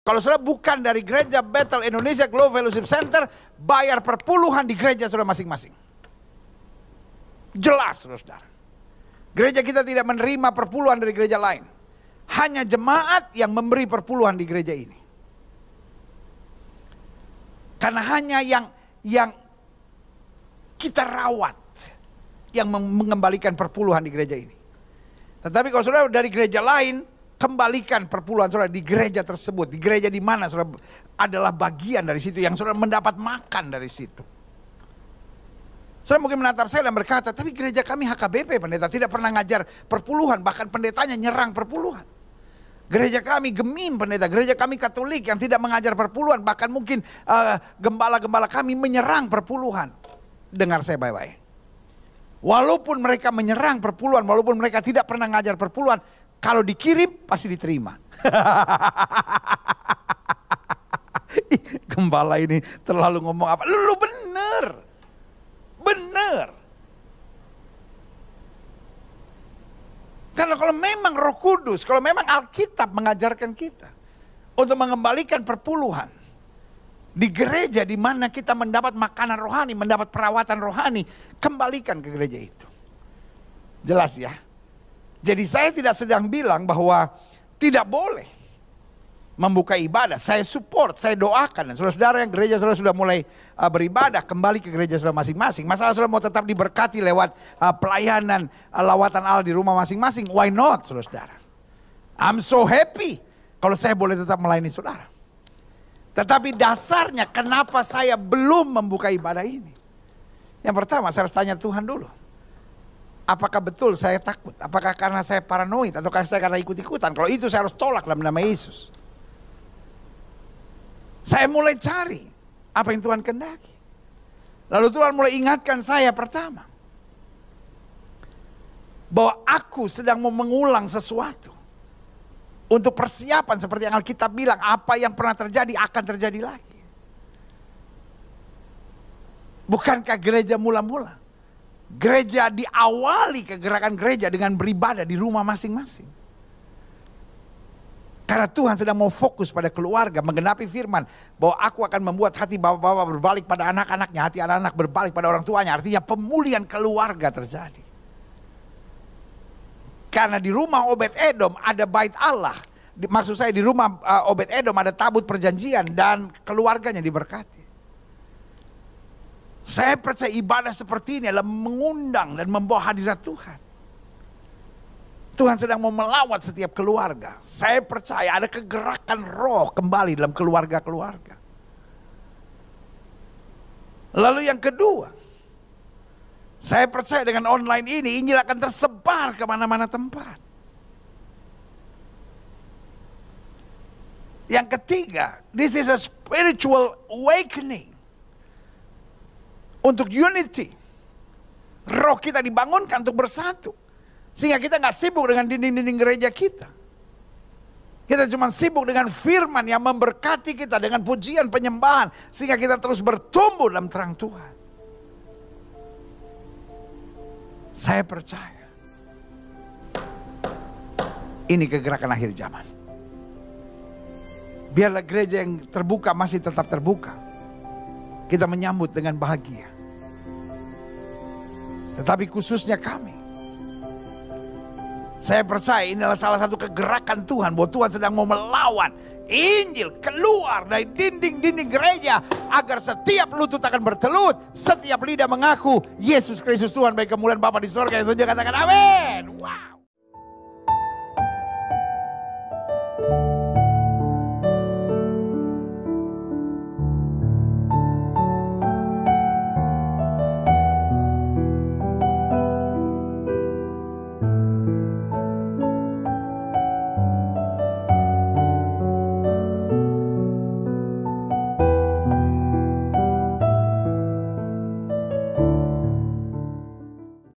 Kalau saudara bukan dari gereja Bethel Indonesia Global Fellowship Center, bayar perpuluhan di gereja saudara masing-masing. Jelas saudara. Gereja kita tidak menerima perpuluhan dari gereja lain. Hanya jemaat yang memberi perpuluhan di gereja ini. Karena hanya yang kita rawat yang mengembalikan perpuluhan di gereja ini. Tetapi kalau saudara dari gereja lain, kembalikan perpuluhan saudara di gereja tersebut. Di gereja di mana saudara adalah bagian dari situ yang saudara mendapat makan dari situ. Saudara mungkin menatap saya dan berkata, tapi gereja kami HKBP pendeta tidak pernah ngajar perpuluhan. Bahkan pendetanya nyerang perpuluhan. Gereja kami Gemim pendeta, gereja kami Katolik yang tidak mengajar perpuluhan. Bahkan mungkin gembala-gembala kami menyerang perpuluhan. Dengar saya baik-baik. Walaupun mereka menyerang perpuluhan, walaupun mereka tidak pernah ngajar perpuluhan, kalau dikirim pasti diterima. Gembala ini terlalu ngomong apa? Lu bener. Bener. Karena kalau memang Roh Kudus, kalau memang Alkitab mengajarkan kita untuk mengembalikan perpuluhan di gereja di mana kita mendapat makanan rohani, mendapat perawatan rohani, kembalikan ke gereja itu. Jelas ya? Jadi saya tidak sedang bilang bahwa tidak boleh membuka ibadah. Saya support, saya doakan. Dan saudara-saudara yang gereja saudara sudah mulai beribadah, kembali ke gereja saudara masing-masing. Masalah saudara mau tetap diberkati lewat pelayanan lawatan Allah di rumah masing-masing, why not saudara-saudara? I'm so happy kalau saya boleh tetap melayani saudara. Tetapi dasarnya kenapa saya belum membuka ibadah ini? Yang pertama saya harus tanya Tuhan dulu. Apakah betul saya takut? Apakah karena saya paranoid? Atau karena ikut-ikutan? Kalau itu saya harus tolak dalam nama Yesus. Saya mulai cari apa yang Tuhan kehendaki. Lalu Tuhan mulai ingatkan saya pertama. Bahwa aku sedang mau mengulang sesuatu. Untuk persiapan seperti yang Alkitab bilang, apa yang pernah terjadi akan terjadi lagi. Bukankah gereja mula-mula? Gereja diawali kegerakan gereja dengan beribadah di rumah masing-masing. Karena Tuhan sedang mau fokus pada keluarga, menggenapi firman bahwa aku akan membuat hati bapak-bapak berbalik pada anak-anaknya, hati anak-anak berbalik pada orang tuanya. Artinya pemulihan keluarga terjadi. Karena di rumah Obed-Edom ada bait Allah. Maksud saya di rumah Obed-Edom ada tabut perjanjian dan keluarganya diberkati. Saya percaya ibadah seperti ini adalah mengundang dan membawa hadirat Tuhan. Tuhan sedang mau melawat setiap keluarga. Saya percaya ada kegerakan roh kembali dalam keluarga-keluarga. Lalu yang kedua, saya percaya dengan online ini Injil akan tersebar kemana-mana tempat. Yang ketiga, this is a spiritual awakening. Untuk unity. Roh kita dibangunkan untuk bersatu. Sehingga kita gak sibuk dengan dinding-dinding gereja kita. Kita cuma sibuk dengan firman yang memberkati kita dengan pujian penyembahan. Sehingga kita terus bertumbuh dalam terang Tuhan. Saya percaya ini kegerakan akhir zaman. Biarlah gereja yang terbuka masih tetap terbuka. Kita menyambut dengan bahagia. Tetapi khususnya kami. Saya percaya ini adalah salah satu kegerakan Tuhan. Bahwa Tuhan sedang mau melawan Injil keluar dari dinding-dinding gereja. Agar setiap lutut akan bertelut. Setiap lidah mengaku Yesus Kristus Tuhan bagi kemuliaan Bapa di sorga. Yang saja katakan amin. Wow.